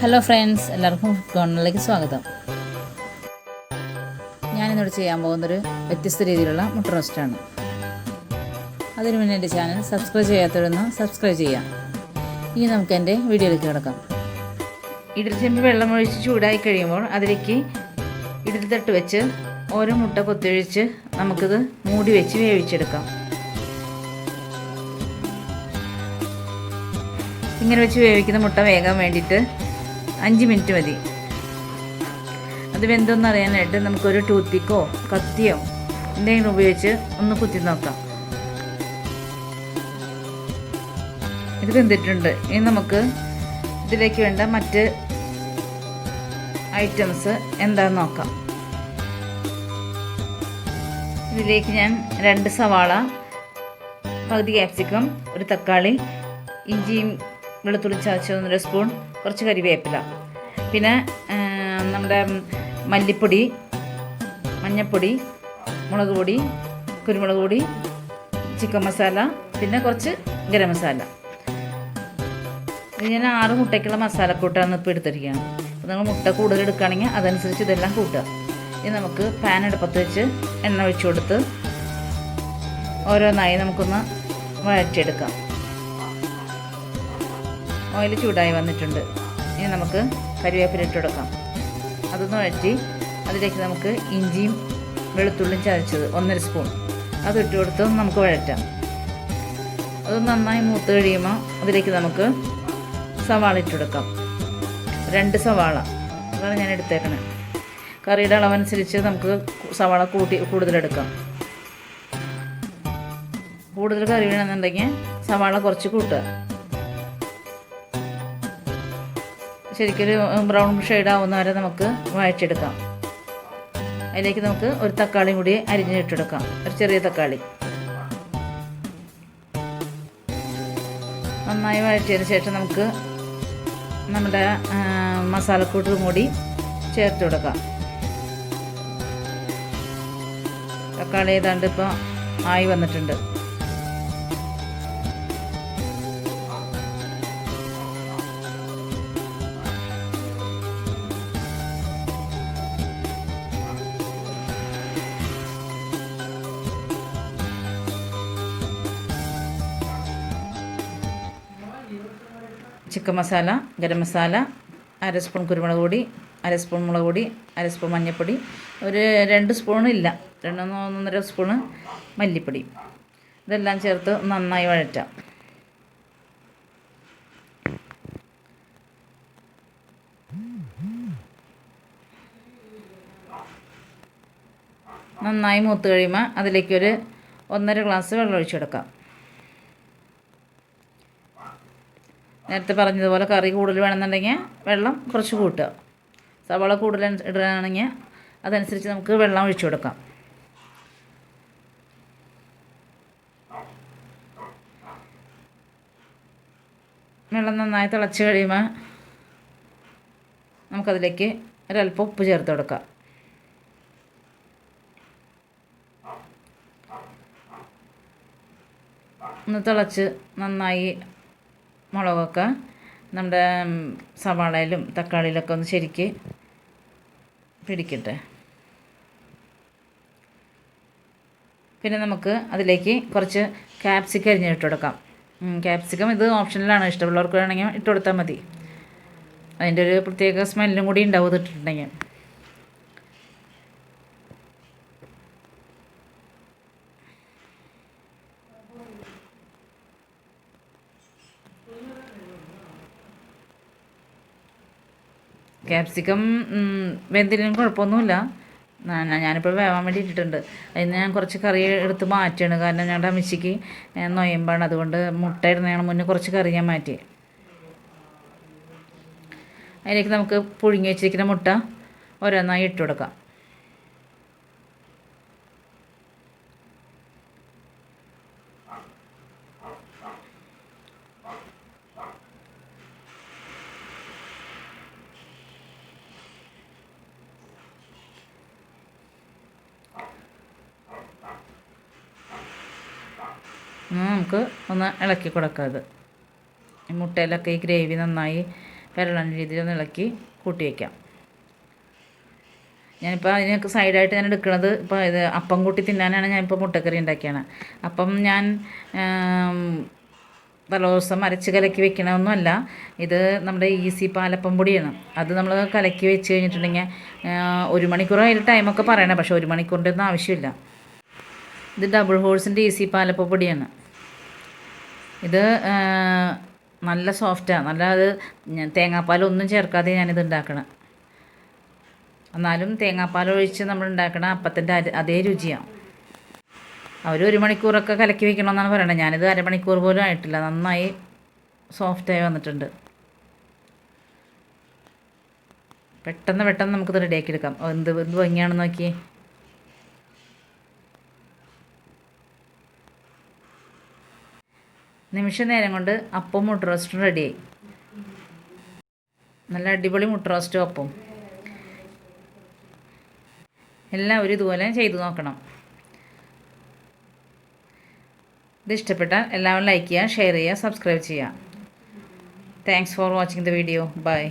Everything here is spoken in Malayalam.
ഹലോ ഫ്രണ്ട്സ്, എല്ലാവർക്കും കോർണറിലേക്ക് സ്വാഗതം. ഞാനിന്നിവിടെ ചെയ്യാൻ പോകുന്നൊരു വ്യത്യസ്ത രീതിയിലുള്ള മുട്ട റോസ്റ്റാണ്. അതിനു മുന്നേ എൻ്റെ ചാനൽ സബ്സ്ക്രൈബ് ചെയ്യാത്തവരൊന്ന് സബ്സ്ക്രൈബ് ചെയ്യാം. ഇനി നമുക്ക് എൻ്റെ വീഡിയോയിലേക്ക് കിടക്കാം. ഇഡ്ഡലിച്ചെമ്പ് വെള്ളം ഒഴിച്ച് ചൂടായി കഴിയുമ്പോൾ അതിലേക്ക് ഇഡ്ഡലി തട്ട് വെച്ച് ഓരോ മുട്ട കൊത്തിയൊഴിച്ച് നമുക്കിത് മൂടി വെച്ച് വേവിച്ചെടുക്കാം. ഇങ്ങനെ വെച്ച് വേവിക്കുന്ന മുട്ട വേകാൻ വേണ്ടിയിട്ട് 5 മിനിറ്റ് മതി. അത് വെന്തൊന്നും അറിയാനായിട്ട് നമുക്കൊരു ടൂത്ത് പിക്കോ കത്തിയോ എന്തെങ്കിലും ഉപയോഗിച്ച് ഒന്ന് കുത്തി നോക്കാം. ഇത് വെന്തിട്ടുണ്ട്. ഇനി നമുക്ക് ഇതിലേക്ക് വേണ്ട മറ്റ് ഐറ്റംസ് എന്താണെന്ന് നോക്കാം. ഇതിലേക്ക് ഞാൻ 2 സവാള, പകുതി ക്യാപ്സിക്കം, ഒരു തക്കാളി, ഇഞ്ചിയും വെളുത്തുള്ളി ചതച്ച 1 സ്പൂൺ, കുറച്ച് കരിവേപ്പില, പിന്നെ നമ്മുടെ മല്ലിപ്പൊടി, മഞ്ഞൾപ്പൊടി, മുളക് പൊടി, കുരുമുളക് പൊടി, ചിക്കൻ മസാല, പിന്നെ കുറച്ച് ഗരം മസാല. ഇത് ഞാൻ 6 മുട്ടയ്ക്കുള്ള മസാലക്കൂട്ടാണ് ഇപ്പോൾ എടുത്തിരിക്കുകയാണ്. അപ്പോൾ നിങ്ങൾ മുട്ട കൂടുതൽ എടുക്കുകയാണെങ്കിൽ അതനുസരിച്ച് ഇതെല്ലാം കൂട്ടുക. ഇനി നമുക്ക് പാൻ അടുപ്പത്ത് വെച്ച് എണ്ണ ഒഴിച്ചു കൊടുത്ത് ഓരോന്നായി നമുക്കൊന്ന് വഴറ്റിയെടുക്കാം. ഓയിൽ ചൂടായി വന്നിട്ടുണ്ട്. ഇനി നമുക്ക് കരിവേപ്പില ഇട്ട് കൊടുക്കാം. അതൊന്ന് വഴറ്റി അതിലേക്ക് നമുക്ക് ഇഞ്ചിയും വെളുത്തുള്ളിയും ചതച്ചത് 1 സ്പൂൺ അത് ഇട്ട് കൊടുത്ത് നമുക്ക് വഴറ്റാം. അത് നന്നായി മൂത്ത് കഴിയുമ്പോൾ അതിലേക്ക് നമുക്ക് സവാള ഇട്ട് കൊടുക്കാം. 2 സവാള അതാണ് ഞാൻ എടുത്തേക്കണേ. കറിയുടെ അളവനുസരിച്ച് നമുക്ക് സവാള കൂടുതലെടുക്കാം. കൂടുതൽ കറി വേണമെന്നുണ്ടെങ്കിൽ സവാള കുറച്ച് കൂട്ടുക. ശരിക്കൊരു ബ്രൗൺ ഷെയ്ഡ് ആവുന്ന വരെ നമുക്ക് വഴറ്റിയെടുക്കാം. അതിലേക്ക് നമുക്ക് ഒരു തക്കാളിയും കൂടി അരിഞ്ഞിട്ടെടുക്കാം, ഒരു ചെറിയ തക്കാളി. നന്നായി വഴറ്റിയതിന് ശേഷം നമുക്ക് നമ്മുടെ മസാലക്കൂട്ടും കൂടി ചേർത്ത് കൊടുക്കാം. തക്കാളി ഏതാണ്ട് ഇപ്പോൾ ആയി വന്നിട്ടുണ്ട്. ചിക്കൻ മസാല, ഗരം മസാല, 1/2 സ്പൂൺ കുരുമുളക് പൊടി, 1/2 സ്പൂൺ മുളക് പൊടി, 1/2 സ്പൂൺ മഞ്ഞൾപ്പൊടി, ഒരു 2 സ്പൂണില്ല 1.5 സ്പൂണ് മല്ലിപ്പൊടി. ഇതെല്ലാം ചേർത്ത് നന്നായി വഴറ്റാം. നന്നായി മൂത്ത് കഴിയുമ്പോൾ അതിലേക്കൊരു 1.5 ഗ്ലാസ് വെള്ളം ഒഴിച്ചെടുക്കാം. നേരത്തെ പറഞ്ഞതുപോലെ കറി കൂടുതൽ വേണമെന്നുണ്ടെങ്കിൽ വെള്ളം കുറച്ച് കൂട്ടുക. സവാള കൂടുതൽ ഇടുകയാണെങ്കിൽ അതനുസരിച്ച് നമുക്ക് വെള്ളം ഒഴിച്ചു കൊടുക്കാം. വെള്ളം നന്നായി തിളച്ച് കഴിയുമ്പോൾ നമുക്കതിലേക്ക് ഒരല്പം ഉപ്പ് ചേർത്ത് കൊടുക്കാം. ഒന്ന് തിളച്ച് നന്നായി മുളകൊക്കെ നമ്മുടെ സവാളയിലും തക്കാളിയിലൊക്കെ ഒന്ന് ശരിക്ക് പിടിക്കട്ടെ. പിന്നെ നമുക്ക് അതിലേക്ക് കുറച്ച് ക്യാപ്സിക്കം അരിഞ്ഞിട്ട് കൊടുക്കാം. ക്യാപ്സിക്കം ഇത് ഓപ്ഷനിലാണ്, ഇഷ്ടമുള്ളവർക്ക് വേണമെങ്കിൽ ഇട്ട് കൊടുത്താൽ മതി. അതിൻ്റെ ഒരു പ്രത്യേക സ്മെല്ലും കൂടി ഉണ്ടാവും ഇത് ഇട്ടിട്ടുണ്ടെങ്കിൽ. ക്യാപ്സിക്കം വെന്തിനും കുഴപ്പമൊന്നുമില്ല. ഞാനിപ്പോൾ വേവാൻ വേണ്ടി ഇട്ടിട്ടുണ്ട്. അതിന് ഞാൻ കുറച്ച് കറി എടുത്ത് മാറ്റുകയാണ്. കാരണം ഞങ്ങളുടെ അമ്മച്ചിക്ക് നൊയമ്പാണ്. അതുകൊണ്ട് മുട്ട ഇടുന്നതിന് മുന്നേ കുറച്ച് കറി ഞാൻ മാറ്റി. അതിലേക്ക് നമുക്ക് പുഴുങ്ങി വെച്ചിരിക്കുന്ന മുട്ട ഓരോന്നായി ഇട്ട് കൊടുക്കാം. നമുക്ക് ഒന്ന് ഇളക്കി കൊടുക്കാം. അത് മുട്ടയിലൊക്കെ ഈ ഗ്രേവി നന്നായി പരളണ രീതിയിൽ ഒന്ന് ഇളക്കി കൂട്ടി വയ്ക്കാം. ഞാനിപ്പോൾ അതിനൊക്കെ സൈഡായിട്ട് ഞാൻ എടുക്കുന്നത് ഇപ്പോൾ ഇത് അപ്പം കൂട്ടി തിന്നാനാണ് ഞാനിപ്പോൾ മുട്ടക്കറി ഉണ്ടാക്കിയാണ്. അപ്പം ഞാൻ തലേദിവസം അരച്ച് കലക്കി വെക്കണമൊന്നുമല്ല. ഇത് നമ്മുടെ ഈസി പാലപ്പം പൊടിയാണ്. അത് നമ്മൾ കലക്കി വെച്ച് കഴിഞ്ഞിട്ടുണ്ടെങ്കിൽ 1 മണിക്കൂർ അതിൽ ടൈമൊക്കെ പറയണം, പക്ഷേ 1 മണിക്കൂറിൻ്റെ ഒന്നും ആവശ്യമില്ല. ഇത് ഡബിൾ ഹോഴ്സിൻ്റെ ഈസി പാലപ്പം പൊടിയാണ്. ഇത് നല്ല സോഫ്റ്റാണ്, നല്ല അത് തേങ്ങാപ്പാലൊന്നും ചേർക്കാതെ ഞാനിത് ഉണ്ടാക്കണം. എന്നാലും തേങ്ങാപ്പാൽ ഒഴിച്ച് നമ്മൾ ഉണ്ടാക്കണ അപ്പത്തിൻ്റെ അതേ രുചിയാണ്. അവർ 1 മണിക്കൂറൊക്കെ കലക്കി വെക്കണമെന്നാണ് പറയണത്. ഞാനിത് അരമണിക്കൂർ പോലും ആയിട്ടില്ല, നന്നായി സോഫ്റ്റായി വന്നിട്ടുണ്ട്. പെട്ടെന്ന് നമുക്കിത് റെഡിയാക്കി എടുക്കാം. എന്ത് ഭംഗിയാണെന്ന് നോക്കിയേ. നിമിഷ നേരം കൊണ്ട് അപ്പം മുട്ട റോസ്റ്റും റെഡിയായി. നല്ല അടിപൊളി മുട്ട റോസ്റ്റും അപ്പം. എല്ലാവരും ഇതുപോലെ ചെയ്തു നോക്കണം. ഇത് ഇഷ്ടപ്പെട്ടാൽ എല്ലാവരും ലൈക്ക് ചെയ്യുക, ഷെയർ ചെയ്യുക, സബ്സ്ക്രൈബ് ചെയ്യുക. Thanks for watching the video. By.